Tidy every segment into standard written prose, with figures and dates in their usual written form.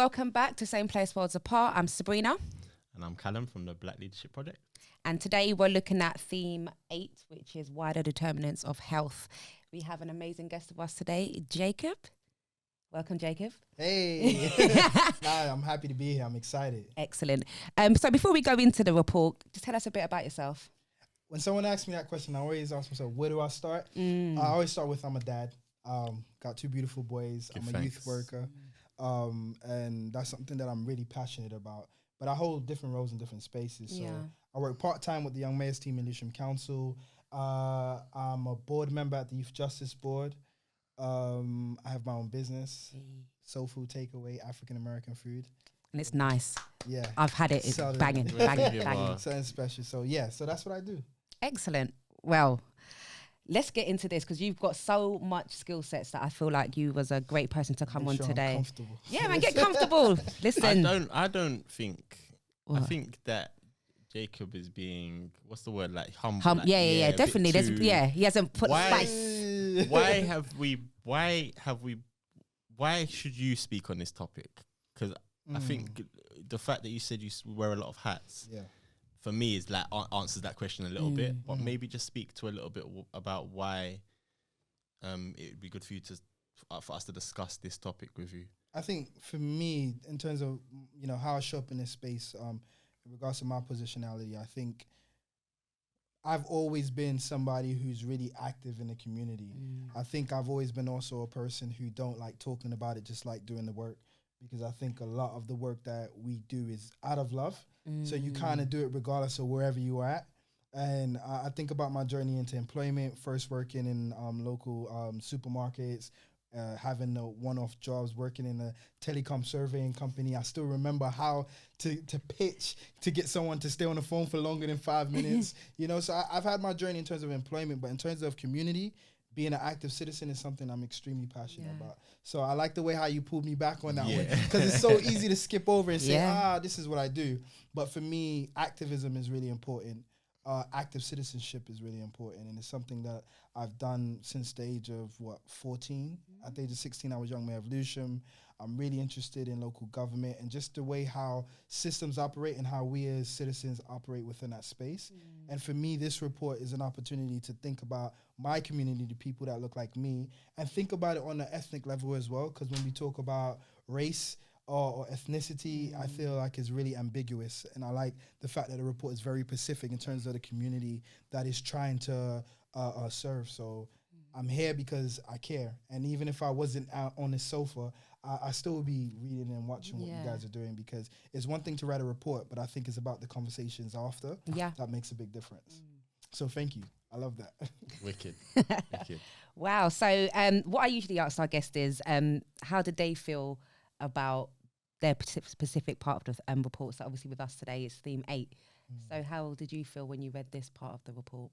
welcome back to Same Place Worlds Apart. I'm Sabrina. And I'm Callum from the Black Leadership Project. And today we're looking at theme 8, which is wider determinants of health. We have an amazing guest of us today, Jacob. Welcome, Jacob. Hey, I'm happy to be here. I'm excited. Excellent. So before we go into the report, just tell us a bit about yourself. When someone asks me that question, I always ask myself, where do I start? I always start with I'm a dad. Got 2 beautiful boys. I'm a youth worker. And that's something that I'm really passionate about. But I hold different roles in different spaces. So I work part-time with the Young Mayors team in Lewisham Council. I'm a board member at the Youth Justice Board. I have my own business, soul food takeaway, African American food. And it's nice. Yeah. I've had it. It's banging. Something special. So so that's what I do. Excellent. Well, let's get into this because you've got so much skill sets that I feel like you was a great person to come on today. I'm comfortable. Yeah, man, get comfortable. Listen. I don't think. What? I think that Jacob is being, what's the word, like humble. Like, yeah, definitely. He hasn't put spice. Why should you speak on this topic? Because I think the fact that you said you wear a lot of hats, for me is like answers that question a little bit. But maybe just speak to a little bit about why it would be good for you to for us to discuss this topic with you. I think for me, in terms of how I show up in this space, in regards to my positionality, I think I've always been somebody who's really active in the community. I think I've always been also a person who don't like talking about it, just like doing the work, because I think a lot of the work that we do is out of love. So you kind of do it regardless of wherever you are at. And I think about my journey into employment, first working in local supermarkets, having the one-off jobs, working in a telecom surveying company. I still remember how to pitch to get someone to stay on the phone for longer than 5 minutes. So I've had my journey in terms of employment, but in terms of community, being an active citizen is something I'm extremely passionate about. So I like the way how you pulled me back on that one, because it's so easy to skip over and say, this is what I do. But for me, activism is really important. Active citizenship is really important, and it's something that I've done since the age of 14. At the age of 16, I was young mayor of Lewisham. I'm really interested in local government and just the way how systems operate and how we as citizens operate within that space. And for me, this report is an opportunity to think about my community, the people that look like me, and think about it on an ethnic level as well, because when we talk about race or ethnicity, I feel like it's really ambiguous. And I like the fact that the report is very specific in terms of the community that is trying to serve. So I'm here because I care. And even if I wasn't out on the sofa, I still would be reading and watching what you guys are doing, because it's one thing to write a report, but I think it's about the conversations after that makes a big difference. So thank you. I love that. Wicked. Wow. So what I usually ask our guests is, how did they feel about their specific part of the report? So obviously with us today it's theme 8. So how did you feel when you read this part of the report?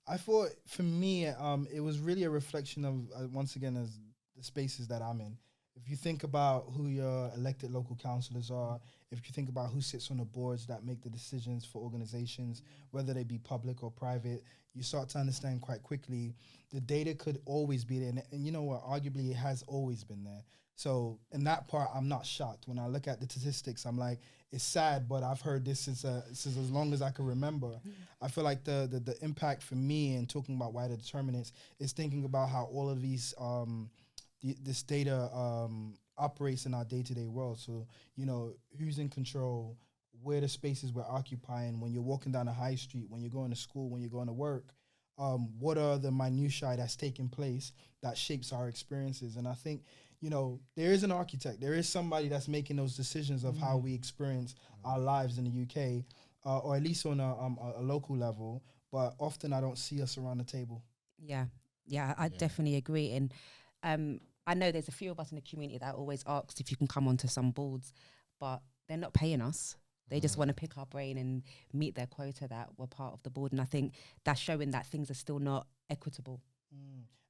I thought for me, it was really a reflection of, once again, as the spaces that I'm in. If you think about who your elected local councillors are, if you think about who sits on the boards that make the decisions for organizations, whether they be public or private, you start to understand quite quickly the data could always be there. And you know what, arguably it has always been there. So in that part, I'm not shocked. When I look at the statistics, I'm like, it's sad, but I've heard this since as long as I can remember. I feel like the impact for me in talking about wider determinants is thinking about how all of these this data operates in our day-to-day world. So, who's in control, where the spaces we're occupying, when you're walking down a high street, when you're going to school, when you're going to work, what are the minutiae that's taking place that shapes our experiences. And I think, there is an architect, there is somebody that's making those decisions of how we experience our lives in the UK, or at least on a local level, but often I don't see us around the table. Yeah, I definitely agree. And I know there's a few of us in the community that always asked if you can come onto some boards, but they're not paying us. They just want to pick our brain and meet their quota that we're part of the board. And I think that's showing that things are still not equitable.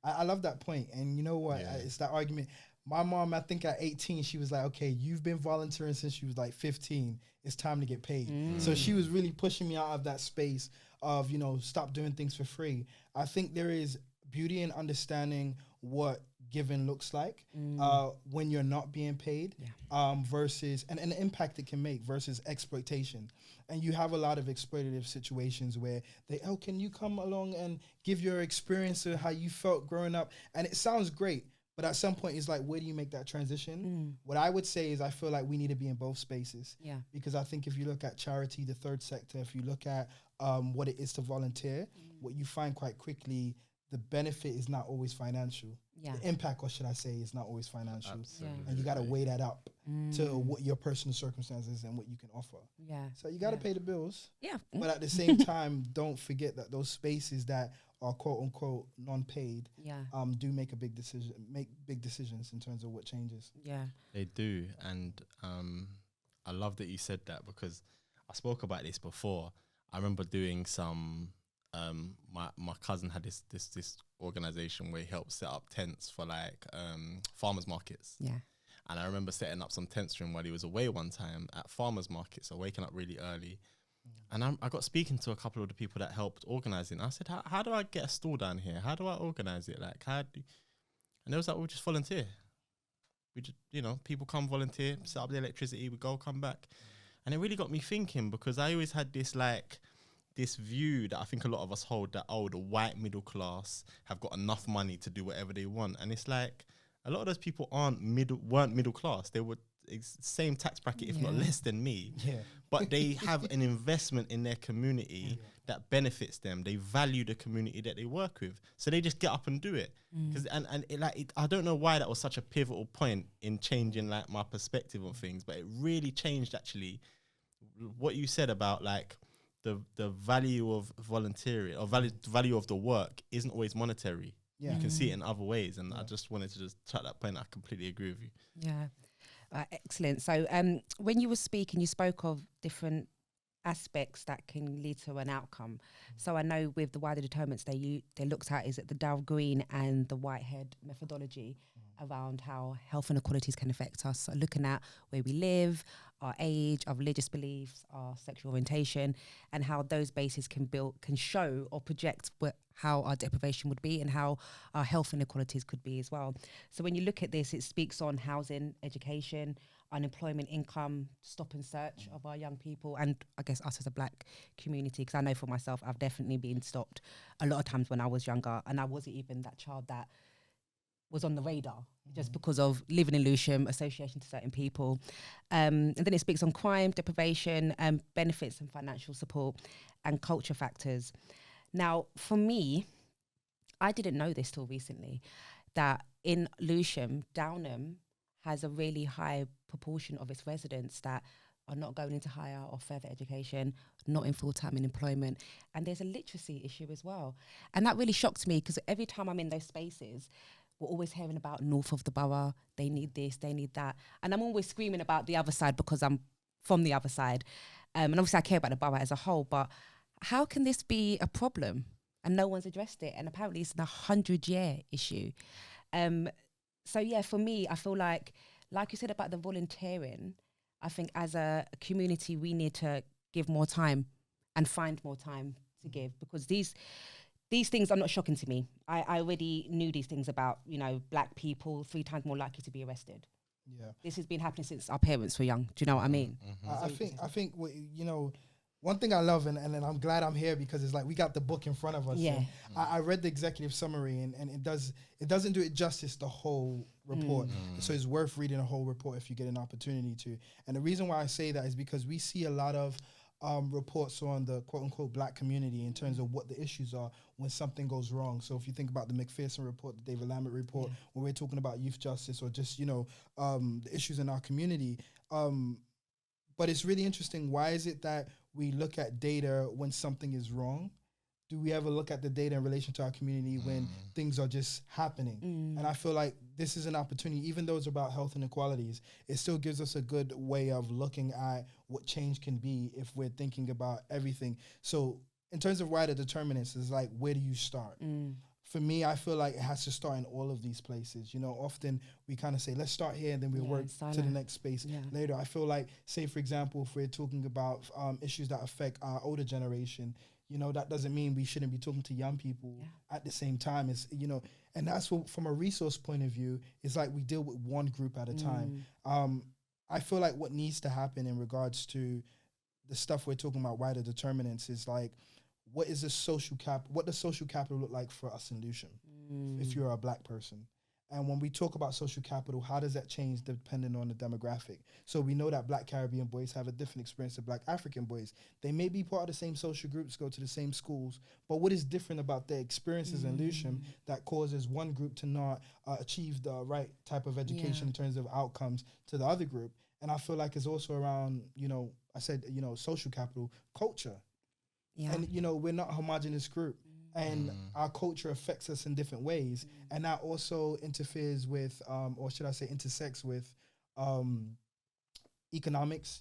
I love that point. And you know what? It's that argument. My mom, I think at 18, she was like, okay, you've been volunteering since she was like 15. It's time to get paid. So she was really pushing me out of that space of, stop doing things for free. I think there is beauty in understanding what giving looks like when you're not being paid, versus and the impact it can make versus exploitation. And you have a lot of exploitative situations where they, oh, can you come along and give your experience of how you felt growing up? And it sounds great, but at some point it's like, where do you make that transition? What I would say is I feel like we need to be in both spaces. Because I think if you look at charity, the third sector, if you look at what it is to volunteer, what you find quite quickly, the benefit is not always financial. The impact, or should I say, is not always financial. And you got to weigh that up to what your personal circumstances and what you can offer. So you got to pay the bills. But at the same time, don't forget that those spaces that are quote unquote non-paid do make big decisions in terms of what changes. They do. And I love that you said that, because I spoke about this before. I remember doing some my cousin had this organization where he helped set up tents for like farmers markets. And I remember setting up some tents for him while he was away one time at farmers markets, so waking up really early. And I got speaking to a couple of the people that helped organize it. And I said, how do I get a stall down here? How do I organize it? Like, and they was like, we'll just volunteer. We just, people come volunteer, set up the electricity, we go, come back. And it really got me thinking, because I always had this view that I think a lot of us hold, that, the white middle class have got enough money to do whatever they want. And it's like, a lot of those people weren't middle class. They were same tax bracket, if not less than me. But they have an investment in their community that benefits them. They value the community that they work with. So they just get up and do it. I don't know why that was such a pivotal point in changing like my perspective on things, but it really changed actually what you said about like, the value of volunteering, or value of the work isn't always monetary. You can see it in other ways. And I just wanted to just touch that point. I completely agree with you. Excellent. So when you were speaking, you spoke of different aspects that can lead to an outcome. So I know with the wider determinants they looked at, is it the Dow Green and the Whitehead methodology around how health inequalities can affect us. So looking at where we live, our age, our religious beliefs, our sexual orientation, and how those bases can show or project how our deprivation would be and how our health inequalities could be as well. So when you look at this, it speaks on housing, education, unemployment, income, stop and search of our young people, and I guess us as a black community, because I know for myself, I've definitely been stopped a lot of times when I was younger, and I wasn't even that child that was on the radar just because of living in Lewisham, association to certain people. And then it speaks on crime, deprivation, benefits and financial support, and culture factors. Now, for me, I didn't know this till recently, that in Lewisham, Downham has a really high proportion of its residents that are not going into higher or further education, not in full-time employment. And there's a literacy issue as well. And that really shocked me, because every time I'm in those spaces, we're always hearing about north of the borough, they need this, they need that. And I'm always screaming about the other side because I'm from the other side. And obviously I care about the borough as a whole, but how can this be a problem? And no one's addressed it. And apparently it's a 100-year issue. So yeah, for me, I feel like you said about the volunteering, I think as a community, we need to give more time and find more time to give, because these things are not shocking to me. I already knew these things about, black people 3 times more likely to be arrested. This has been happening since our parents were young. Do you know what I mean? I think one thing I love, and I'm glad I'm here, because it's like we got the book in front of us. I read the executive summary, and it doesn't do it justice, the whole report. So it's worth reading a whole report if you get an opportunity to. And the reason why I say that is because we see a lot of reports on the quote-unquote black community in terms of what the issues are when something goes wrong. So if you think about the McPherson report, the David Lambert report, when we're talking about youth justice or just, the issues in our community. But it's really interesting. Why is it that we look at data when something is wrong? Do we ever look at the data in relation to our community when things are just happening? And I feel like this is an opportunity, even though it's about health inequalities, it still gives us a good way of looking at what change can be if we're thinking about everything. So in terms of wider determinants, it's like, where do you start? For me, I feel like it has to start in all of these places. Often we kind of say, let's start here and then we'll work to the next space later. I feel like, say, for example, if we're talking about issues that affect our older generation, that doesn't mean we shouldn't be talking to young people at the same time. It's, and that's what, from a resource point of view, it's like we deal with one group at a time. I feel like what needs to happen in regards to the stuff we're talking about, wider determinants, is like, what does social capital look like for us in Lewisham if you're a black person? And when we talk about social capital, how does that change depending on the demographic? So we know that black Caribbean boys have a different experience than black African boys. They may be part of the same social groups, go to the same schools, but what is different about their experiences in Lewisham that causes one group to not achieve the right type of education in terms of outcomes to the other group? And I feel like it's also around, I said, social capital, culture. Yeah. And, we're not a homogenous group. And our culture affects us in different ways. And that also interferes with, or should I say intersects with economics.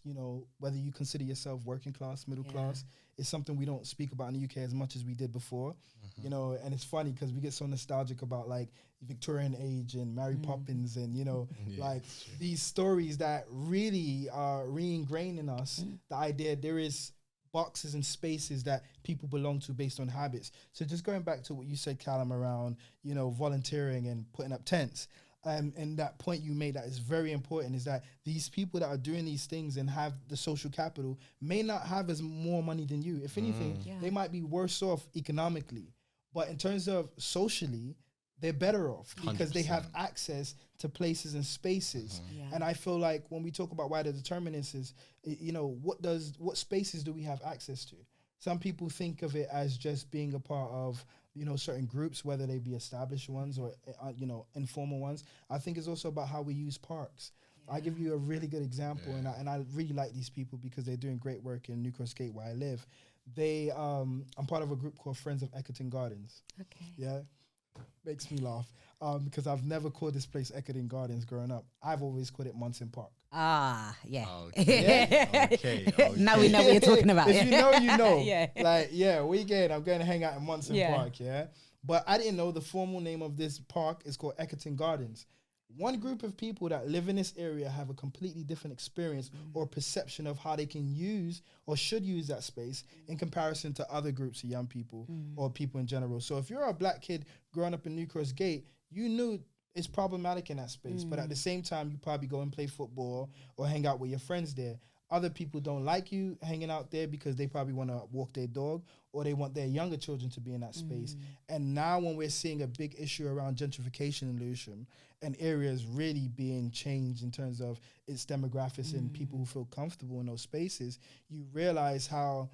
Whether you consider yourself working class, middle class, is something we don't speak about in the UK as much as we did before. And it's funny because we get so nostalgic about like Victorian age and Mary Poppins and, like these stories that really are re-ingrained in us. The idea there is boxes and spaces that people belong to based on habits. So just going back to what you said, Callum, around, volunteering and putting up tents, and that point you made that is very important, is that these people that are doing these things and have the social capital may not have as more money than you. If anything, they might be worse off economically. But in terms of socially, they're better off because 100%. They have access to places and spaces. And I feel like when we talk about wider determinants is, what spaces do we have access to? Some people think of it as just being a part of, certain groups, whether they be established ones or, informal ones. I think it's also about how we use parks. I give you a really good example, and I really like these people because they're doing great work in New Cross Gate where I live. I'm part of a group called Friends of Eckington Gardens. Okay. Yeah. Makes me laugh because I've never called this place Eckington Gardens growing up. I've always called it Munson Park. Ah, yeah. Okay. Now we know what you're talking about. If you know, you know. Weekend I'm going to hang out in Munson Park, But I didn't know the formal name of this park is called Eckington Gardens. One group of people that live in this area have a completely different experience or perception of how they can use or should use that space in comparison to other groups of young people or people in general. So if you're a black kid growing up in New Cross Gate, you knew it's problematic in that space, but at the same time, you probably go and play football or hang out with your friends there. Other people don't like you hanging out there because they probably want to walk their dog or they want their younger children to be in that space. And now when we're seeing a big issue around gentrification in Lewisham and areas really being changed in terms of its demographics and people who feel comfortable in those spaces, you realize how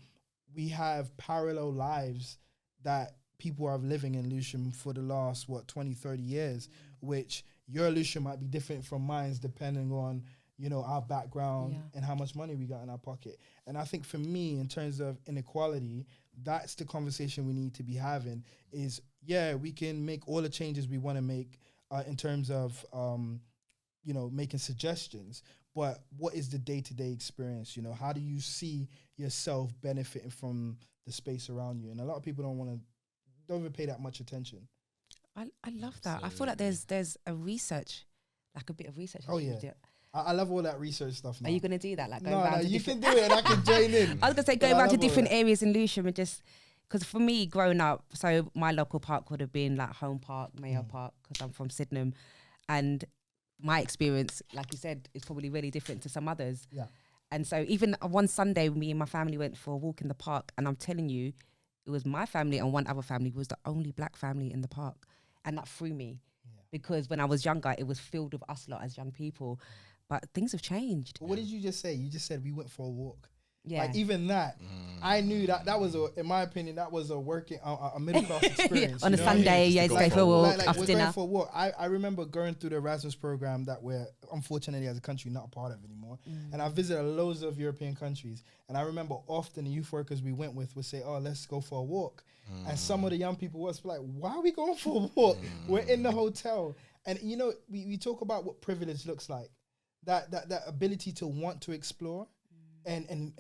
we have parallel lives that people are living in Lewisham for the last, 20, 30 years, which your Lewisham might be different from mine depending on our background and how much money we got in our pocket. And I think for me, in terms of inequality, that's the conversation we need to be having is, we can make all the changes we want to make in terms of, making suggestions, but what is the day-to-day experience? How do you see yourself benefiting from the space around you? And a lot of people don't even pay that much attention. I love that. I feel like there's a research, like a bit of research. Oh, yeah. I love all that research stuff now. Are you going to do that? Like no, you can do it and I can join in. I was going to say, going around to different areas in Lewisham and just, because for me, growing up, so my local park would have been like Home Park, Mayo Park, because I'm from Sydenham. And my experience, like you said, is probably really different to some others. Yeah. And so even one Sunday, me and my family went for a walk in the park. And I'm telling you, it was my family and one other family who was the only black family in the park. And that threw me because when I was younger, it was filled with us lot as young people. But things have changed. But what did you just say? You just said we went for a walk. Yeah. Like even that, I knew that was in my opinion, that was a working, a middle class experience. On a Sunday, it's go for a walk after we're dinner. Going for a walk. I remember going through the Erasmus program that we're unfortunately as a country not a part of anymore. And I visited loads of European countries. And I remember often the youth workers we went with would say, "Oh, let's go for a walk." And some of the young people was like, "Why are we going for a walk? We're in the hotel." And we talk about what privilege looks like. That ability to want to explore and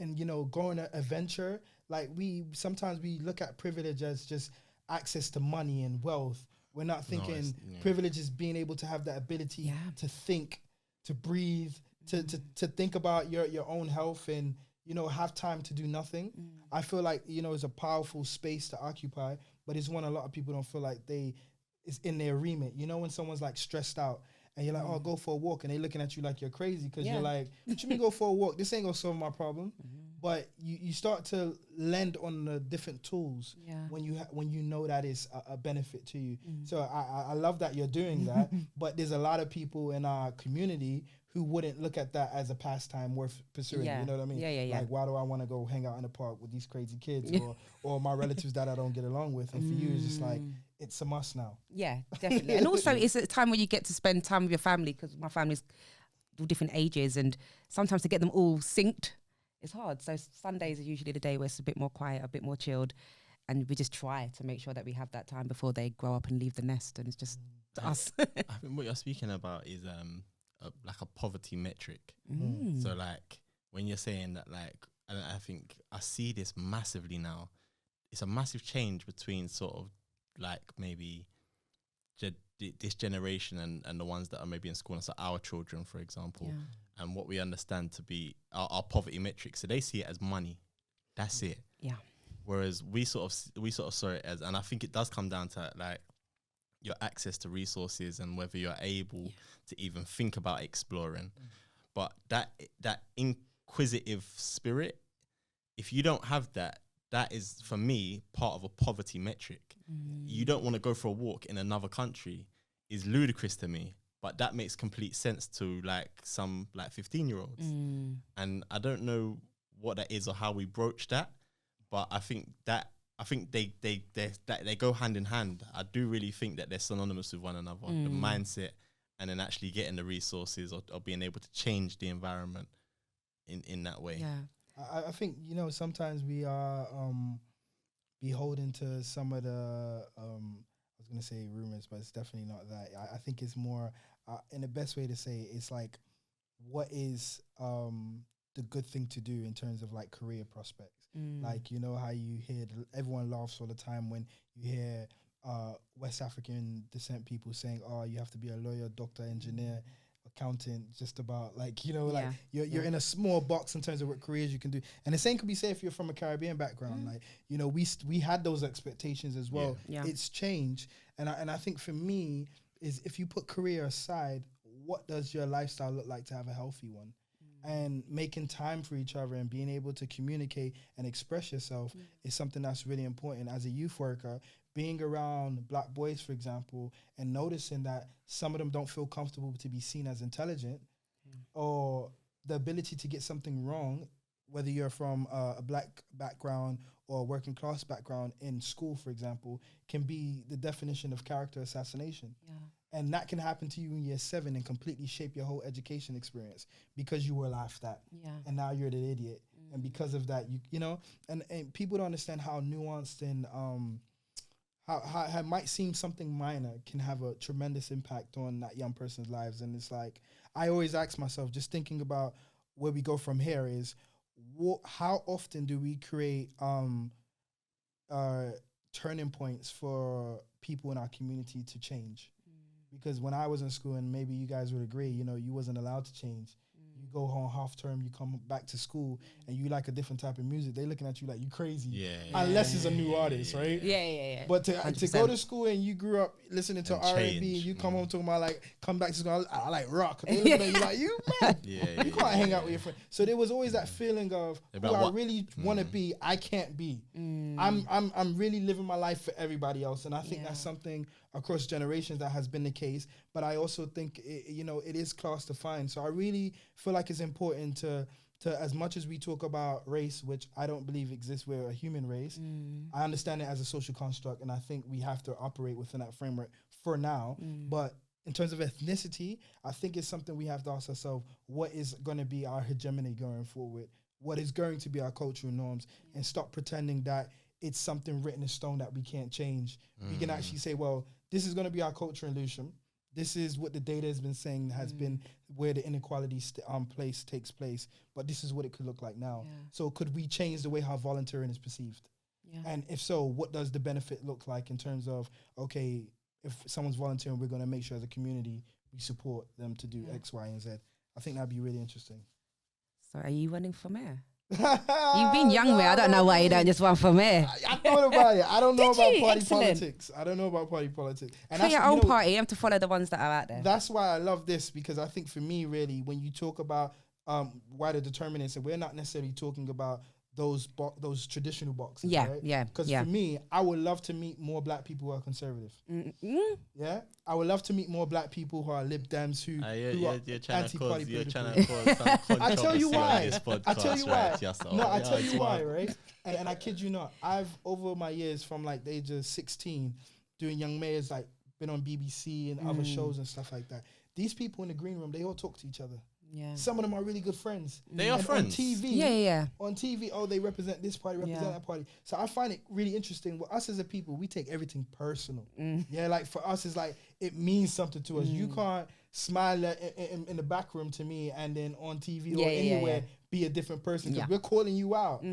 go on a venture. Like sometimes we look at privilege as just access to money and wealth. We're not thinking privilege is being able to have that ability to think, to breathe, to think about your own health and have time to do nothing. I feel like, it's a powerful space to occupy, but it's one a lot of people don't feel like it's in their remit. When someone's like stressed out and you're like, oh, go for a walk, and they're looking at you like you're crazy because you're like, what you mean go for a walk? This ain't gonna solve my problem. But you start to lend on the different tools when you know that is a benefit to you. So I love that you're doing that, but there's a lot of people in our community who wouldn't look at that as a pastime worth pursuing. You know what I mean? Yeah. Like, why do I want to go hang out in the park with these crazy kids or my relatives that I don't get along with? And for you, it's just like, it's a must now. Yeah, definitely. And also, it's a time where you get to spend time with your family, because my family's all different ages, and sometimes to get them all synced, it's hard. So Sundays are usually the day where it's a bit more quiet, a bit more chilled, and we just try to make sure that we have that time before they grow up and leave the nest, and it's just us. I think what you're speaking about is like a poverty metric. So like when you're saying that, like, and I think I see this massively now, it's a massive change between sort of like maybe this generation and the ones that are maybe in school, and so our children, for example, and what we understand to be our poverty metrics. So they see it as money. That's it. Yeah. Whereas we sort of saw it as, and I think it does come down to like your access to resources and whether you're able to even think about exploring. But that inquisitive spirit, if you don't have that, that is, for me, part of a poverty metric. You don't want to go for a walk in another country is ludicrous to me, but that makes complete sense to like some like 15-year-olds. And I don't know what that is or how we broach that, but I think they go hand in hand. I do really think that they're synonymous with one another, the mindset and then actually getting the resources or being able to change the environment in that way. I think, sometimes we are beholden to some of the, I was going to say rumors, but it's definitely not that. I think it's more, in the best way to say it, it's like, what is the good thing to do in terms of like career prospects? Like, how you hear, everyone laughs all the time when you hear West African descent people saying, oh, you have to be a lawyer, doctor, engineer, accountant, just about like, like you're in a small box in terms of what careers you can do. And the same could be said if you're from a Caribbean background. Like, we had those expectations as well. It's changed. And I think for me is, if you put career aside, what does your lifestyle look like to have a healthy one? And making time for each other and being able to communicate and express yourself is something that's really important. As a youth worker, being around Black boys, for example, and noticing that some of them don't feel comfortable to be seen as intelligent, or the ability to get something wrong, whether you're from a Black background or a working class background in school, for example, can be the definition of character assassination. And that can happen to you in year 7 and completely shape your whole education experience because you were laughed at. And now you're the idiot. And because of that, and people don't understand how nuanced and how it might seem something minor can have a tremendous impact on that young person's lives. And it's like, I always ask myself, just thinking about where we go from here, is how often do we create turning points for people in our community to change? Because when I was in school, and maybe you guys would agree, you wasn't allowed to change. You go home half term, you come back to school, and you like a different type of music. They looking at you like you crazy, unless it's a new artist, right? But to go to school and you grew up listening to R&B, and you come home talking about like, come back to school, I like rock. They looking at you like, you man, you can't hang out with your friends. So there was always that feeling of who I really want to be, I can't be. I'm really living my life for everybody else, and I think that's something across generations that has been the case. But I also think it is class defined. So I really feel like it's important to as much as we talk about race, which I don't believe exists, we're a human race. I understand it as a social construct, and I think we have to operate within that framework for now. But in terms of ethnicity, I think it's something we have to ask ourselves, what is going to be our hegemony going forward? What is going to be our cultural norms? And stop pretending that it's something written in stone that we can't change. We can actually say, well, this is going to be our culture illusion. This is what the data has been saying has been where the inequalities takes place. But this is what it could look like now. So could we change the way how volunteering is perceived? And if so, what does the benefit look like in terms of, okay, if someone's volunteering, we're going to make sure as a community we support them to do X, Y, and Z. I think that'd be really interesting. So are you running for mayor? You've been young, man. I don't know why you don't just run from here. I thought about it. I don't know about party Excellent. politics. I don't know about party politics. And For your you own know, party, you have to follow the ones that are out there. That's why I love this, because I think for me, really, when you talk about why the determinants, and we're not necessarily talking about those traditional boxes, right? Yeah. Because for me, I would love to meet more black people who are conservative. Yeah, I would love to meet more black people who are Lib Dems who are anti-party political. I tell you why. I tell you why. No, I tell you why, right? And I kid you not, I've over my years from like the age of 16 doing Young Mayors, like been on BBC and other shows and stuff like that. These people in the green room, they all talk to each other. Yeah. Some of them are really good friends. They are friends. On TV. Yeah. On TV, they represent this party, represent that party. So I find it really interesting. With us as a people, we take everything personal. Yeah, like for us, it's like it means something to us. You can't smile in the back room to me and then on TV or anywhere be a different person, because we're calling you out.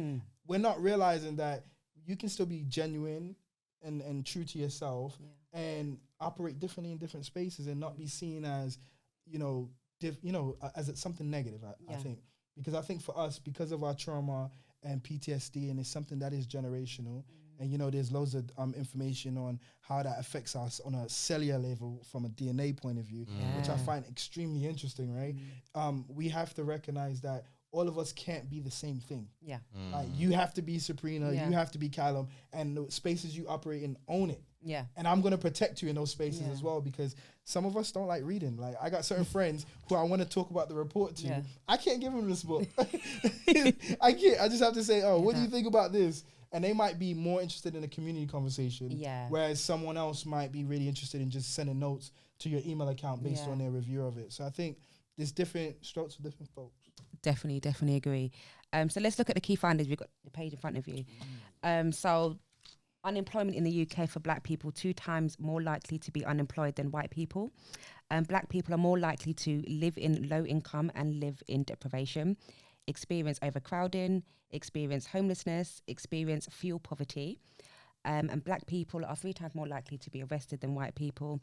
We're not realizing that you can still be genuine and true to yourself and operate differently in different spaces and not be seen as, as it's something negative, I think. Because I think for us, because of our trauma and PTSD, and it's something that is generational, and there's loads of information on how that affects us on a cellular level from a DNA point of view, which I find extremely interesting, right? We have to recognize that all of us can't be the same thing. Yeah. Like you have to be Sabrina, you have to be Callum, and the spaces you operate in, own it. Yeah. And I'm going to protect you in those spaces as well, because some of us don't like reading. Like I got certain friends who I want to talk about the report to. Yeah. I can't give them this book. I can't. I just have to say, what do you think about this? And they might be more interested in a community conversation. Yeah. Whereas someone else might be really interested in just sending notes to your email account based on their review of it. So I think there's different strokes for different folks. Definitely agree. So let's look at the key findings. We've got the page in front of you. So unemployment in the UK for black people, 2 times more likely to be unemployed than white people. Black people are more likely to live in low income and live in deprivation, experience overcrowding, experience homelessness, experience fuel poverty. And black people are 3 times more likely to be arrested than white people.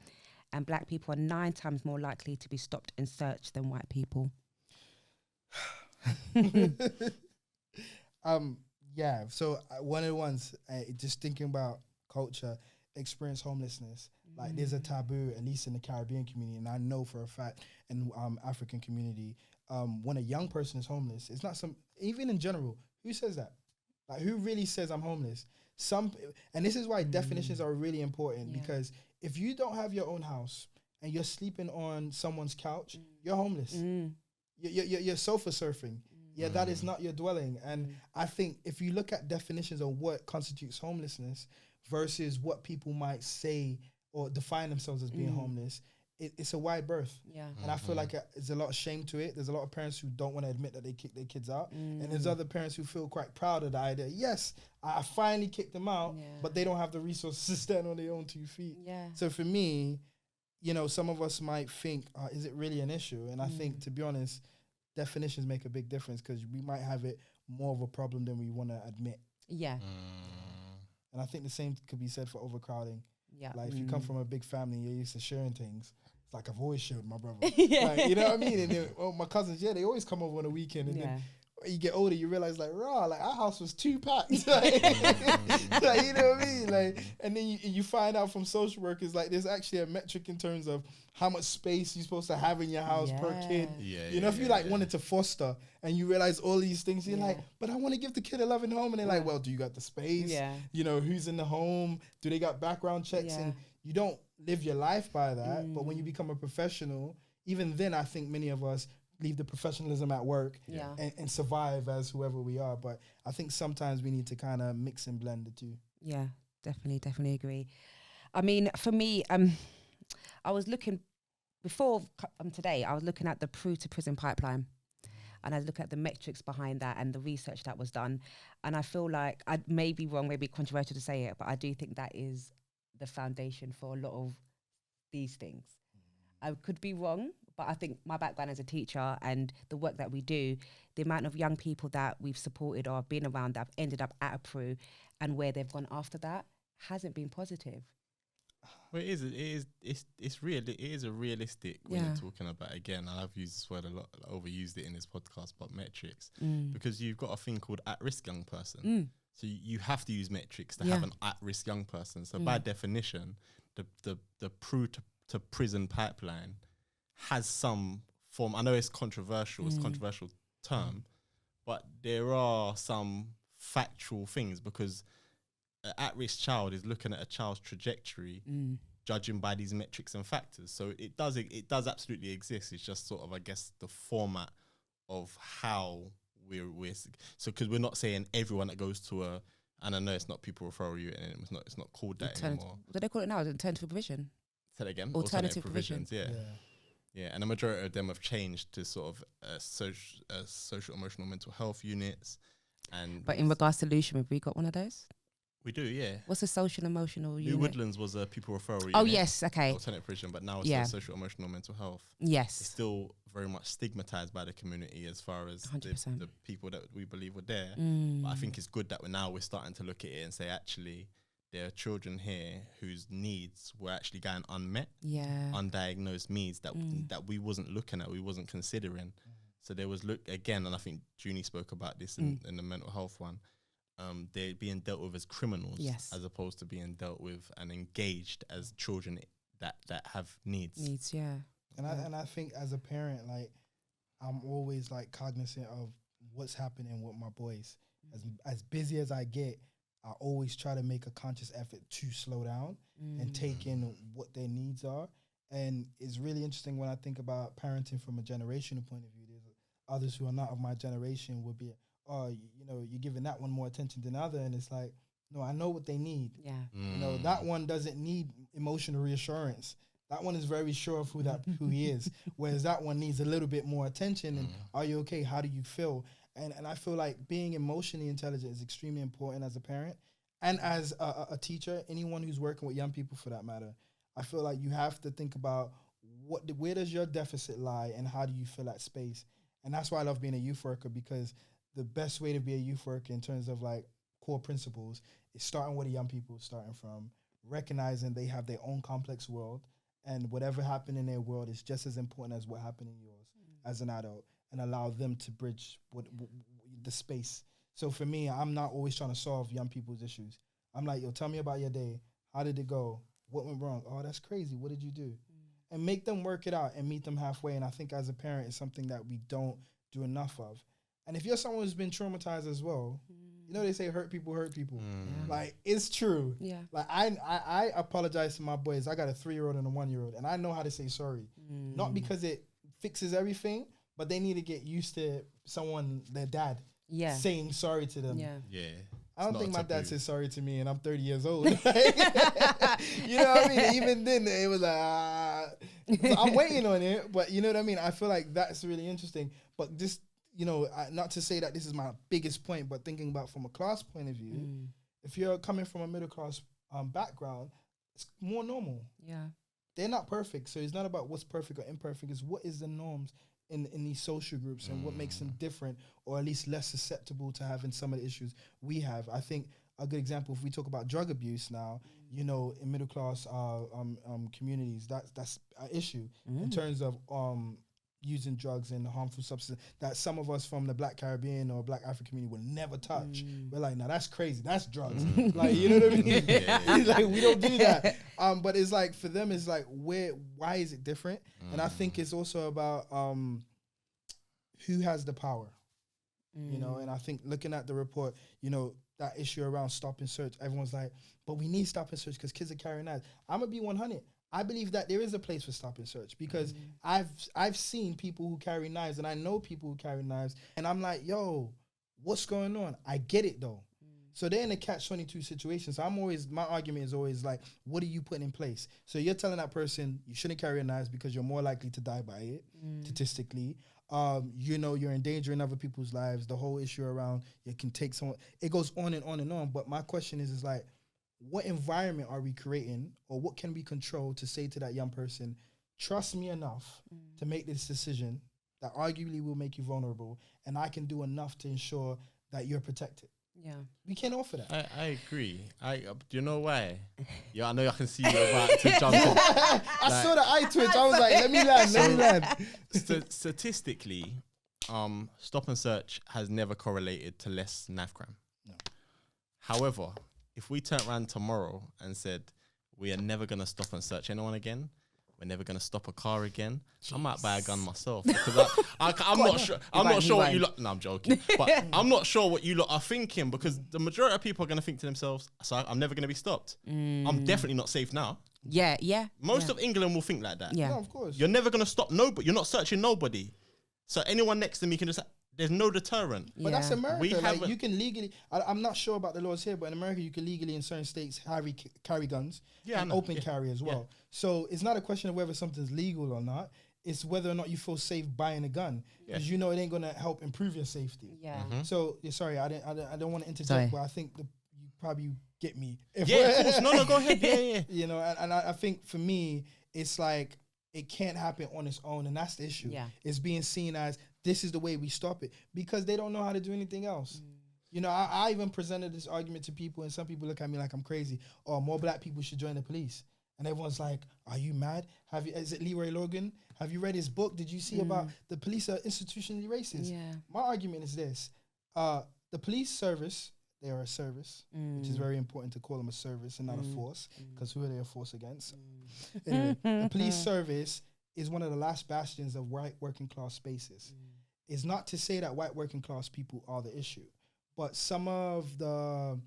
And black people are 9 times more likely to be stopped and searched than white people. So one of the ones, just thinking about culture, experience homelessness, like there's a taboo, at least in the Caribbean community, and I know for a fact in African community, when a young person is homeless, it's not even in general, who says that? Like who really says I'm homeless? And this is why definitions are really important, because if you don't have your own house and you're sleeping on someone's couch, you're homeless. You're sofa surfing. That is not your dwelling. And I think if you look at definitions of what constitutes homelessness versus what people might say or define themselves as being homeless, it's a wide berth. And I feel like there's a lot of shame to it. There's a lot of parents who don't want to admit that they kicked their kids out. And there's other parents who feel quite proud of the idea. Yes, I finally kicked them out, but they don't have the resources to stand on their own 2 feet. So for me, some of us might think, is it really an issue? And I think, to be honest, definitions make a big difference, because we might have it more of a problem than we want to admit. And I think the same could be said for overcrowding. Like if you come from a big family, you're used to sharing things. It's like I've always shared with my brother. Like, you know what I mean? And then, my cousins, they always come over on a weekend, and then you get older, you realize like our house was 2 packed. Like, you know what I mean? Like, and then you find out from social workers, like there's actually a metric in terms of how much space you're supposed to have in your house per kid. If you wanted to foster and you realize all these things, you're like, but I want to give the kid a loving home. And they're like, well, do you got the space? Who's in the home? Do they got background checks? And you don't live your life by that. But when you become a professional, even then, I think many of us leave the professionalism at work and survive as whoever we are. But I think sometimes we need to kind of mix and blend the two. Yeah, definitely agree. I mean, for me, I was looking before today, I was looking at the Peru to prison pipeline, and I was looking at the metrics behind that and the research that was done. And I feel like I may be wrong, maybe controversial to say it, but I do think that is the foundation for a lot of these things. I could be wrong, but I think my background as a teacher and the work that we do, the amount of young people that we've supported or been around that have ended up at a Peru and where they've gone after that hasn't been positive. Well, it's real. It is a realistic when you're talking about, again, I've used this word a lot, overused it in this podcast, but metrics, because you've got a thing called at-risk young person. So you have to use metrics to have an at-risk young person. So by definition, the to prison pipeline has some form. I know it's controversial. It's a controversial term, but there are some factual things, because an at-risk child is looking at a child's trajectory, judging by these metrics and factors. So it does absolutely exist. It's just sort of, I guess, the format of how we're so, because we're not saying everyone that goes to and I know it's not people referral unit, and it's not called that anymore. What do they call it now? Alternative provision. Say that again. Alternative provisions. Yeah, and the majority of them have changed to sort of social, emotional, mental health units. But in regards to Lucian, have we got one of those? We do, yeah. What's a social emotional unit? New Woodlands was a people referral unit. Oh, yes, okay. Alternative provision, but now it's a social, emotional, mental health. Yes. It's still very much stigmatized by the community as far as the people that we believe were there. But I think it's good that we're starting to look at it and say, actually, there are children here whose needs were actually going unmet, undiagnosed needs that we wasn't looking at, we wasn't considering. So there was again, and I think Junie spoke about this in the mental health one. They're being dealt with as criminals, as opposed to being dealt with and engaged as children that have needs. And I think as a parent, like, I'm always like cognizant of what's happening with my boys. As busy as I get, I always try to make a conscious effort to slow down and take in what their needs are. And it's really interesting when I think about parenting from a generational point of view. There's others who are not of my generation would be, oh, you're giving that one more attention than the other. And it's like, no, I know what they need. That one doesn't need emotional reassurance. That one is very sure of who he is. Whereas that one needs a little bit more attention. And are you okay? How do you feel? And I feel like being emotionally intelligent is extremely important as a parent and as a teacher, anyone who's working with young people for that matter. I feel like you have to think about where does your deficit lie and how do you fill that space? And that's why I love being a youth worker, because the best way to be a youth worker in terms of like core principles is starting where the young people are starting from, recognizing they have their own complex world, and whatever happened in their world is just as important as what happened in yours as an adult, and allow them to bridge the space. So for me, I'm not always trying to solve young people's issues. I'm like, yo, tell me about your day. How did it go? What went wrong? Oh, that's crazy. What did you do? And make them work it out and meet them halfway. And I think as a parent, it's something that we don't do enough of. And if you're someone who's been traumatized as well, they say hurt people hurt people. Like, it's true. Like, I apologize to my boys. I got a 3-year-old and a 1-year-old, and I know how to say sorry. Not because it fixes everything, but they need to get used to their dad, saying sorry to them. I don't think my dad says sorry to me, and I'm 30 years old. You know what I mean? Even then, it was like, so I'm waiting on it, but you know what I mean? I feel like that's really interesting. But just, not to say that this is my biggest point, but thinking about from a class point of view, if you're coming from a middle class background, it's more normal. They're not perfect, so it's not about what's perfect or imperfect. It's what is the norms in these social groups and what makes them different, or at least less susceptible to having some of the issues we have. I think a good example, if we talk about drug abuse now, in middle class communities, that's an issue in terms of using drugs and harmful substances that some of us from the Black Caribbean or Black African community will never touch. We're like, no, that's crazy. That's drugs. Like, you know what I mean? Like, we don't do that. But it's like, for them, it's like, why is it different? And I think it's also about who has the power, and I think looking at the report, that issue around stop and search, everyone's like, but we need stop and search because kids are carrying knives. I'm going to be 100. I believe that there is a place for stop and search because I've seen people who carry knives, and I know people who carry knives, and I'm like, yo, what's going on? I get it though. So they're in a catch-22 situation. So my argument is always like, what are you putting in place? So you're telling that person you shouldn't carry a knife because you're more likely to die by it, statistically. You're endangering other people's lives. The whole issue around you can take someone, it goes on and on and on. But my question is like, what environment are we creating, or what can we control to say to that young person, trust me enough to make this decision that arguably will make you vulnerable, and I can do enough to ensure that you're protected. Yeah. We can't offer that. I agree. Do you know why? Yeah, I know I can see you about to jump in. I saw the eye twitch. I was like, let me land. Statistically, stop and search has never correlated to less knife crime. No. However, if we turn around tomorrow and said we are never going to stop and search anyone again, we're never going to stop a car again, I might buy a gun myself because I'm not sure. I'm not sure what you lot. No, I'm joking. But I'm not sure what you lot are thinking because the majority of people are going to think to themselves, "So I'm never going to be stopped. I'm definitely not safe now." Yeah. Most of England will think like that. Yeah, No, of course. You're never going to stop nobody. You're not searching nobody. So anyone next to me can just. There's no deterrent. But that's America. We Like, you can legally. I'm not sure about the laws here, but in America, you can legally in certain states carry guns and open carry as well. So it's not a question of whether something's legal or not. It's whether or not you feel safe buying a gun because you know it ain't gonna help improve your safety. Yeah. So sorry, I don't want to interject, but I think you probably get me. Of course. No, go ahead. Yeah. You know, and I think for me, it's like it can't happen on its own, and that's the issue. Yeah. It's being seen as this is the way we stop it because they don't know how to do anything else. You know, I even presented this argument to people, and some people look at me like I'm crazy. Or more black people should join the police, and everyone's like, "Are you mad? Is it Leroy Logan? Have you read his book? Did you see about the police are institutionally racist?" Yeah. My argument is this: the police service, they are a service, which is very important to call them a service and not a force, because who are they a force against? Anyway, the police service is one of the last bastions of white working class spaces. It's not to say that white working class people are the issue, but some of the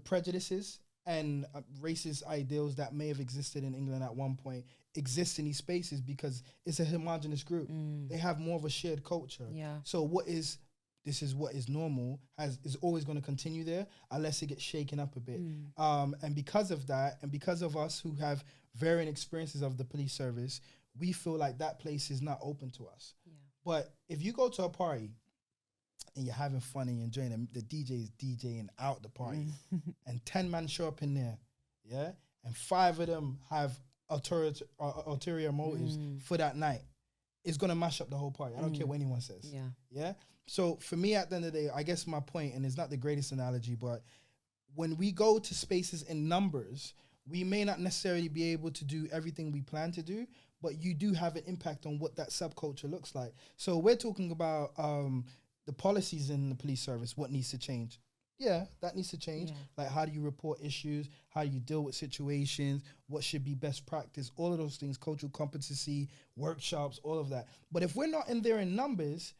prejudices and racist ideals that may have existed in England at one point exist in these spaces because it's a homogenous group. They have more of a shared culture. Yeah. So this is what is normal is always going to continue there unless it gets shaken up a bit. And because of that, and because of us who have varying experiences of the police service, we feel like that place is not open to us. Yeah. But if you go to a party and you're having fun and you're enjoying them, the DJ is DJing out the party and 10 men show up in there, and 5 of them have ulterior motives for that night, it's going to mash up the whole party. I don't care what anyone says. Yeah. So for me, at the end of the day, I guess my point, and it's not the greatest analogy, but when we go to spaces in numbers, we may not necessarily be able to do everything we plan to do, but you do have an impact on what that subculture looks like. So we're talking about the policies in the police service, what needs to change. Yeah, that needs to change. Yeah. Like, how do you report issues? How do you deal with situations? What should be best practice? All of those things, cultural competency, workshops, all of that. But if we're not in there in numbers,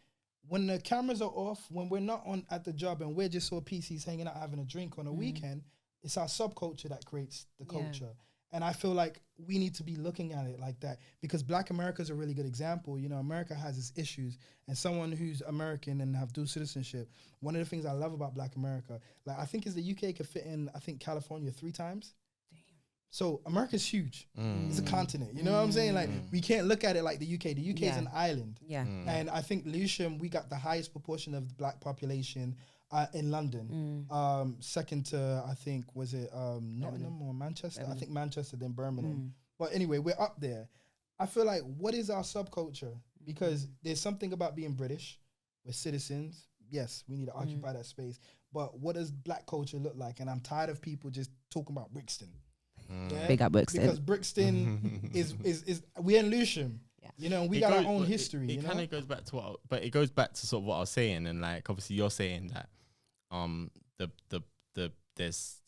when the cameras are off, when we're not on at the job and we're just all PCs hanging out having a drink on a weekend, it's our subculture that creates the culture. And I feel like we need to be looking at it like that because Black America is a really good example. You know, America has its issues, and someone who's American and have dual citizenship, one of the things I love about Black America, like I think is the UK could fit in, I think California 3 times. Damn. So America's huge. It's a continent. You know what I'm saying? Like we can't look at it like the UK. The UK is an island. Yeah. And I think Lewisham, we got the highest proportion of the Black population in London, second to I think was it Nottingham or Manchester? Birmingham. I think Manchester, then Birmingham. But anyway, we're up there. I feel like what is our subculture? Because there's something about being British. We're citizens. Yes, we need to occupy that space. But what does Black culture look like? And I'm tired of people just talking about Brixton. Yeah? Big up Brixton. Because Brixton is we're in Lewisham. Yeah. You know, we got our own history. It kind of goes back to it goes back to sort of what I was saying, and like obviously you're saying that there's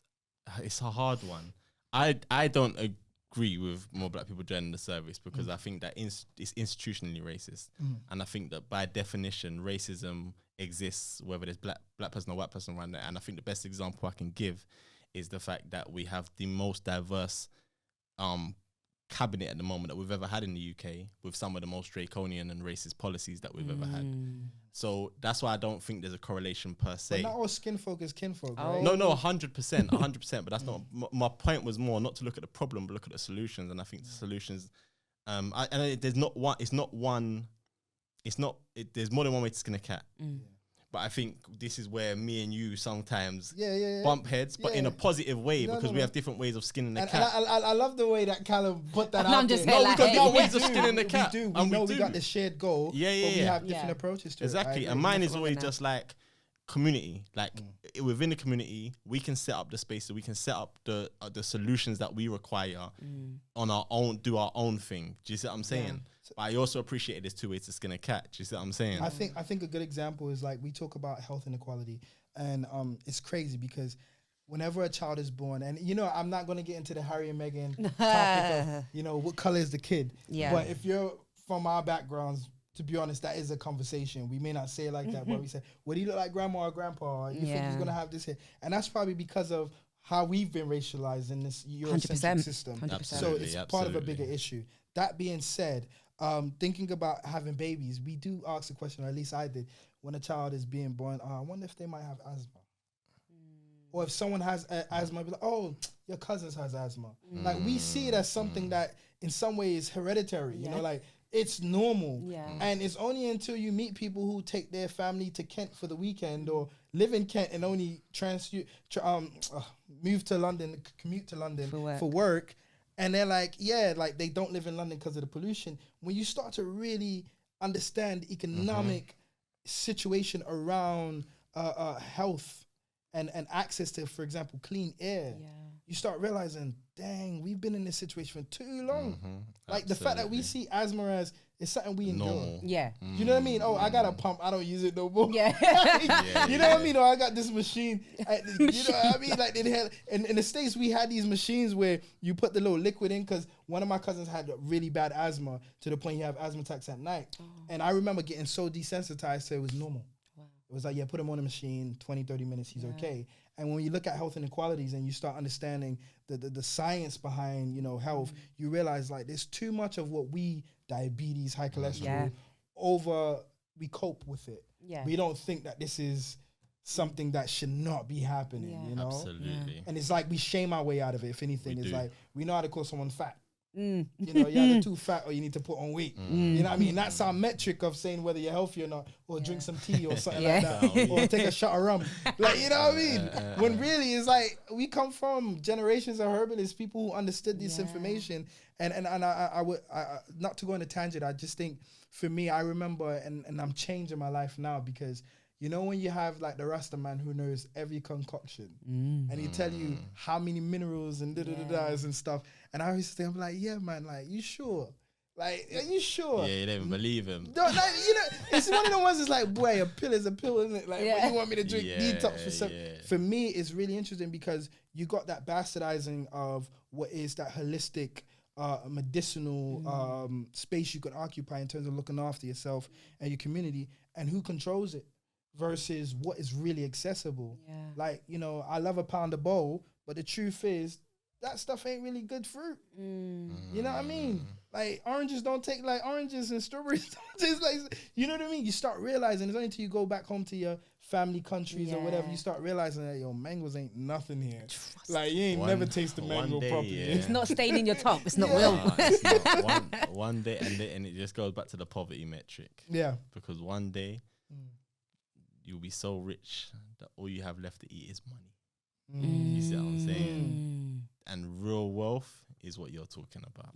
it's a hard one. I don't agree with more Black people joining the service because I think that it's institutionally racist, and I think that by definition racism exists whether there's black person or white person around there. And I think the best example I can give is the fact that we have the most diverse cabinet at the moment that we've ever had in the UK, with some of the most draconian and racist policies that we've ever had. So that's why I don't think there's a correlation per se. But not all skin folk is kinfolk, right? No, 100%. But that's not my point. Was more not to look at the problem, but look at the solutions. And I think the solutions, there's not one. It's not one. It's not. There's more than one way to skin a cat. But I think this is where me and you sometimes bump heads, but in a positive way because we have different ways of skinning the cat. I love the way that Callum put that out there. No, we got different ways of skinning the cat. We know we got the shared goal, but we have different approaches to it. Exactly, and mine is always just like, community. Like within the community, we can set up the space, so we can set up the solutions that we require on our own, do our own thing. Do you see what I'm saying? Yeah. But I also appreciate there's two ways it's gonna catch. Do you see what I'm saying? I think a good example is like we talk about health inequality, and it's crazy because whenever a child is born, and you know, I'm not gonna get into the Harry and Meghan topic of, you know, what color is the kid. Yeah. But if you're from our backgrounds, to be honest, that is a conversation. We may not say it like that, but we say, "What do you look like, grandma or grandpa? You think he's gonna have this here?" And that's probably because of how we've been racialized in this Eurocentric system. 100%. So it's part of a bigger issue. That being said, thinking about having babies, we do ask the question, or at least I did, when a child is being born, I wonder if they might have asthma. Or if someone has asthma, be like, "Oh, your cousins has asthma." Like we see it as something that in some way is hereditary, you know, like it's normal. And it's only until you meet people who take their family to Kent for the weekend or live in Kent and only move to London, commute to London for work. And they're like, like they don't live in London because of the pollution. When you start to really understand the economic situation around health and access to, for example, clean air, you start realizing, dang, we've been in this situation for too long. Like the fact that we see asthma as it's something we endure. You know what I mean? Oh, I got a pump, I don't use it no more. You know what I mean? Or I got this machine. You know what I mean? Like they had in the States, we had these machines where you put the little liquid in, because one of my cousins had really bad asthma to the point he had asthma attacks at night. And I remember getting so desensitized, so it was normal. It was like, put him on a machine, 20, 30 minutes, he's okay. And when you look at health inequalities and you start understanding the science behind, you know, health, you realize like there's too much of what diabetes, high cholesterol, we cope with it. We don't think that this is something that should not be happening, you know? Absolutely. And it's like we shame our way out of it. If anything, it's like we know how to call someone fat. You know, you're either too fat or you need to put on weight. You know what I mean? That's our metric of saying whether you're healthy or not, or drink some tea or something like that, or take a shot of rum. Like, you know what I mean? When really it's like we come from generations of herbalists, people who understood this information. And I would not to go on a tangent. I just think for me, I remember, and I'm changing my life now because. You know when you have like the Rasta man who knows every concoction and he tell you how many minerals and da-da-da-das and stuff. And I always think, I'm like, yeah, man, like, you sure? Like, are you sure? Yeah, you didn't believe him. No, like, you know, it's one of the ones that's like, boy, a pill is a pill, isn't it? Like, what you want me to drink detox for something? For me, it's really interesting because you got that bastardizing of what is that holistic medicinal space you can occupy in terms of looking after yourself and your community, and who controls it versus what is really accessible. Like, you know, I love a pound of bowl, but the truth is that stuff ain't really good fruit. You know what I mean? Like oranges don't take like oranges, and strawberries don't taste like, you know what I mean? You start realizing it's only until you go back home to your family countries or whatever, you start realizing that, mangoes ain't nothing here. Like you ain't never tasted mango properly. It's not staying in your tongue. It's not real. No, it's not. One day, and it just goes back to the poverty metric. Because one day, you'll be so rich that all you have left to eat is money. You see what I'm saying? And real wealth is what you're talking about.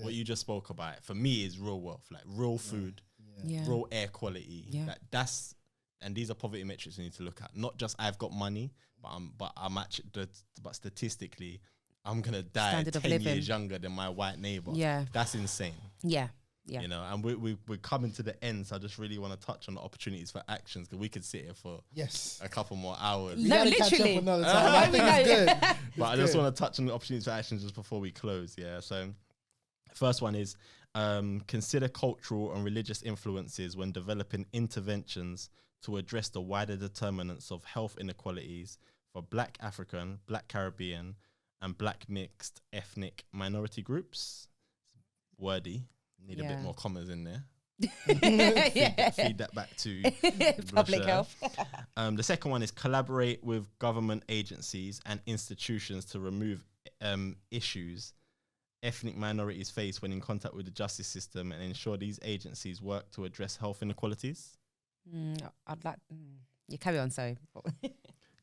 What you just spoke about, for me, is real wealth, like real food, real air quality. And these are poverty metrics we need to look at. Not just I've got money, but statistically, I'm gonna die Standard 10 years younger than my white neighbor. That's insane. You know, and we're coming to the end, so I just really want to touch on the opportunities for actions, because we could sit here for a couple more hours. No, literally. Another time. I think it's good. But I just want to touch on the opportunities for actions just before we close. So first one is consider cultural and religious influences when developing interventions to address the wider determinants of health inequalities for Black African, Black Caribbean, and Black mixed ethnic minority groups. Wordy. Need a bit more commas in there. Feed that back to public health. The second one is collaborate with government agencies and institutions to remove issues ethnic minorities face when in contact with the justice system, and ensure these agencies work to address health inequalities. I'd like you carry on. Sorry.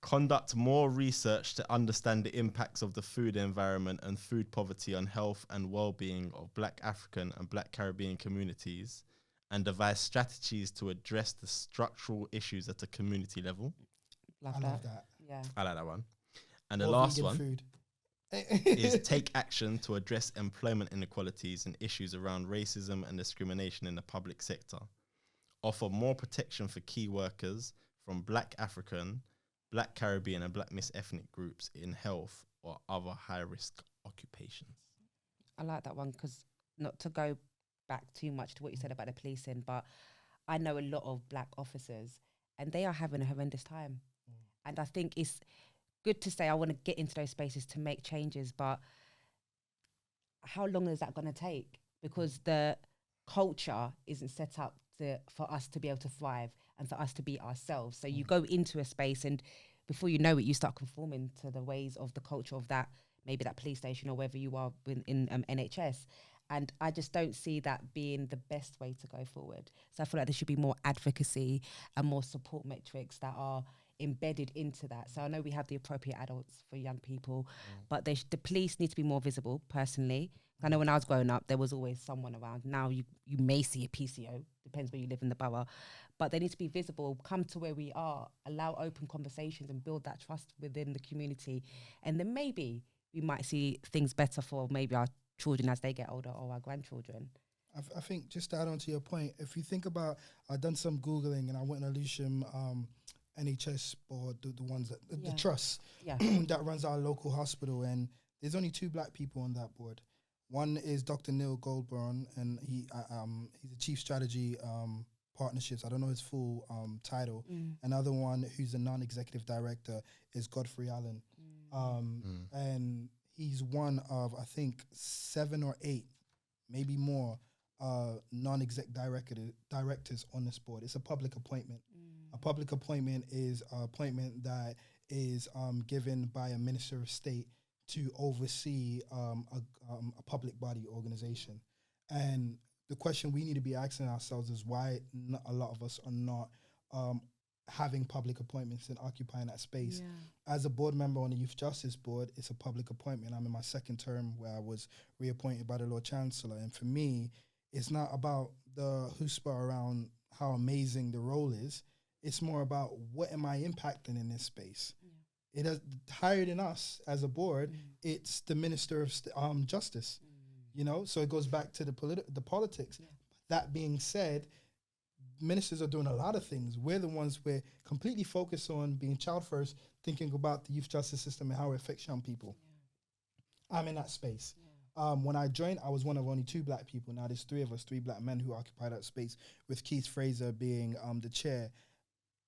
Conduct more research to understand the impacts of the food environment and food poverty on health and well-being of Black African and Black Caribbean communities, and devise strategies to address the structural issues at a community level. I love that. Yeah. I like that one. And the Or last vegan one food. is take action to address employment inequalities and issues around racism and discrimination in the public sector. Offer more protection for key workers from Black African, Black Caribbean and Black mixed ethnic groups in health or other high-risk occupations. I like that one because not to go back too much to what you said about the policing, but I know a lot of Black officers and they are having a horrendous time. And I think it's good to say I want to get into those spaces to make changes, but how long is that going to take? Because the culture isn't set up for us to be able to thrive and for us to be ourselves. So you go into a space and before you know it, you start conforming to the ways of the culture of that, maybe that police station or wherever you are in NHS. And I just don't see that being the best way to go forward. So I feel like there should be more advocacy and more support metrics that are embedded into that. So I know we have the appropriate adults for young people, but the police need to be more visible, personally. I know when I was growing up, there was always someone around. Now you may see a PCO, depends where you live in the borough, but they need to be visible, come to where we are, allow open conversations and build that trust within the community. And then maybe we might see things better for maybe our children as they get older or our grandchildren. I think just to add on to your point, if you think about, I've done some Googling and I went on Lucian NHS board, the ones that, the trust that runs our local hospital, and there's only 2 Black people on that board. One is Dr. Neil Goldburn, and he's a chief strategy partnerships. I don't know his full title. Another one who's a non-executive director is Godfrey Allen. And he's one of, I think, 7 or 8, maybe more, non-exec directors on this board. It's a public appointment. A public appointment is an appointment that is given by a minister of state to oversee a public body organization. And the question we need to be asking ourselves is why a lot of us are not having public appointments and occupying that space. As a board member on the Youth Justice Board, it's a public appointment. I'm in my 2nd term where I was reappointed by the Lord Chancellor. And for me, it's not about the chutzpah around how amazing the role is. It's more about what am I impacting in this space. It is higher than us as a board. It's the Minister of Justice, you know. So it goes back to the politics. That being said, ministers are doing a lot of things. We're the ones we're completely focused on being child first, thinking about the youth justice system and how it affects young people. I'm in that space. When I joined, I was one of only 2 Black people. Now there's 3 of us, 3 Black men who occupy that space, with Keith Fraser being the chair.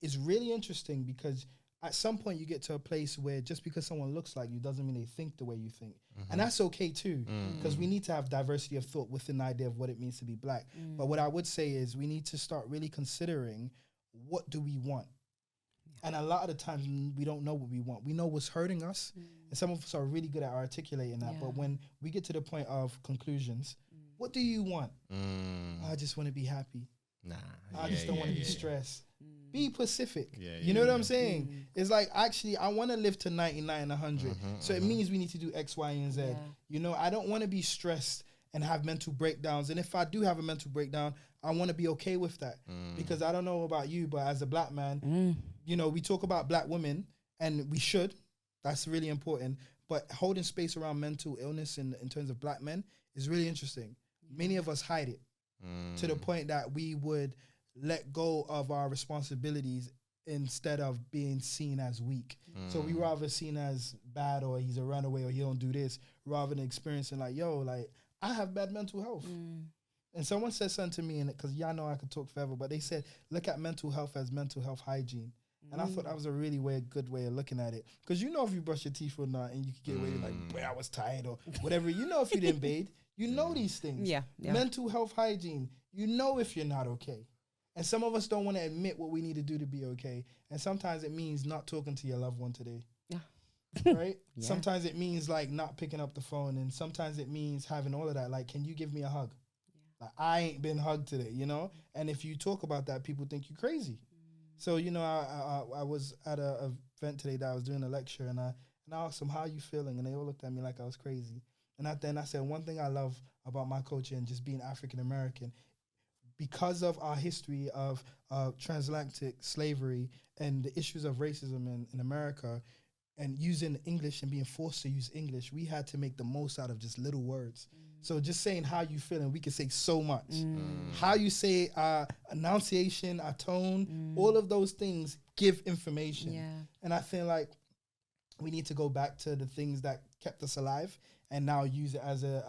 It's really interesting because at some point you get to a place where just because someone looks like you doesn't mean they think the way you think. And that's okay too, because we need to have diversity of thought within the idea of what it means to be Black. But what I would say is we need to start really considering, what do we want? And a lot of the times we don't know what we want. We know what's hurting us, and some of us are really good at articulating that. But when we get to the point of conclusions, what do you want? I just want to be happy. I just don't want to be stressed. Be Pacific. You know what I'm saying? It's like, actually, I want to live to 99, 100. So it means we need to do X, Y, and Z. You know, I don't want to be stressed and have mental breakdowns. And if I do have a mental breakdown, I want to be okay with that. Because I don't know about you, but as a Black man, you know, we talk about Black women, and we should. That's really important. But holding space around mental illness in terms of Black men is really interesting. Many of us hide it to the point that we would let go of our responsibilities instead of being seen as weak. So we rather seen as bad, or he's a runaway, or he don't do this, rather than experiencing like, yo, like, I have bad mental health. And someone said something to me, and because y'all know I could talk forever, but they said, look at mental health as mental health hygiene. And I thought that was a really good way of looking at it. Because you know if you brush your teeth or not, and you could get away with like, boy, I was tired or whatever. You know if you didn't bathe. You know these things. Mental health hygiene. You know if you're not okay. And some of us don't want to admit what we need to do to be okay. And sometimes it means not talking to your loved one today. Right? Sometimes it means like not picking up the phone. And sometimes it means having all of that. Like, can you give me a hug? Like, I ain't been hugged today, you know? And if you talk about that, people think you're crazy. So, you know, I was at a event today that I was doing a lecture, and I asked them, how are you feeling? And they all looked at me like I was crazy. And then I said, one thing I love about my culture and just being African American, because of our history of transatlantic slavery and the issues of racism in America, and using English and being forced to use English, we had to make the most out of just little words. So just saying how you feeling, we can say so much. How you say enunciation, our tone, all of those things give information. And I feel like we need to go back to the things that kept us alive and now use it as a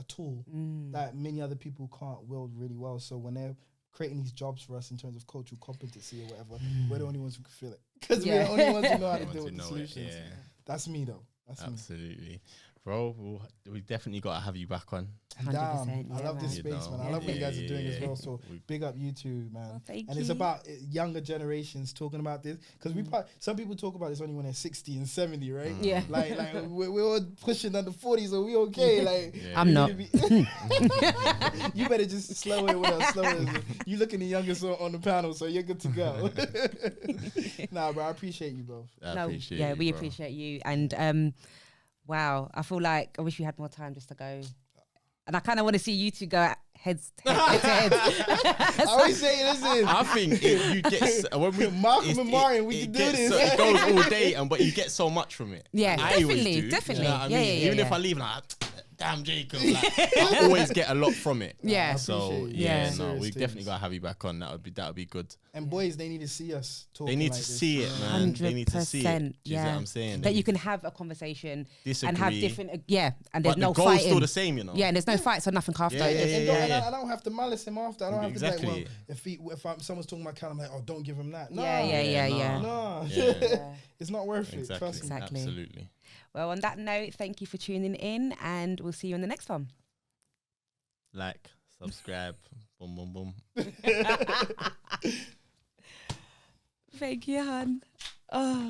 tool that many other people can't wield really well. So when they're creating these jobs for us in terms of cultural competency or whatever, we're the only ones who can feel it. Because we're the only ones who know how to deal with the solutions. That's me, though. That's absolutely. Bro, we definitely got to have you back on. 100%. I love this space, man. I love what you guys are doing as well. So big up you two, man. Thank and you. It's about younger generations talking about this, because some people talk about this only when they're 60 and 70, right? Yeah. Like we're all pushing under 40s, so we okay. Like I'm not. You better just slow it with us. You looking the youngest on the panel, so you're good to go. Nah, bro, I appreciate you, bro. We appreciate you. And wow, I feel like I wish we had more time just to go. And I kind of want to see you two go head to head. I always say, listen. I think you get when we Malcolm and Marion, we can do this. It goes all day, but you get so much from it. Yeah, I definitely. You know what I mean? Even if I leave, like, damn Jacob, like, I always get a lot from it. Yeah. So we Serious definitely gotta have you back on. That would be good. And boys, they need to see us talking. They need like to this. see it, man. They need to see it. Do you see what I'm saying? That you can have a conversation disagree, and have different, and there's but no the goal's fighting. still the same, you know. Yeah, and there's no fights or nothing after. And I don't have to malice him after. I don't have to be like, well, if someone's talking about Callum, I'm like, oh, don't give him that. No. No. It's not worth it. Trust me. Exactly. Absolutely. Well, on that note, thank you for tuning in, and we'll see you in the next one. Like, subscribe, boom, boom, boom. Thank you, hon. Oh.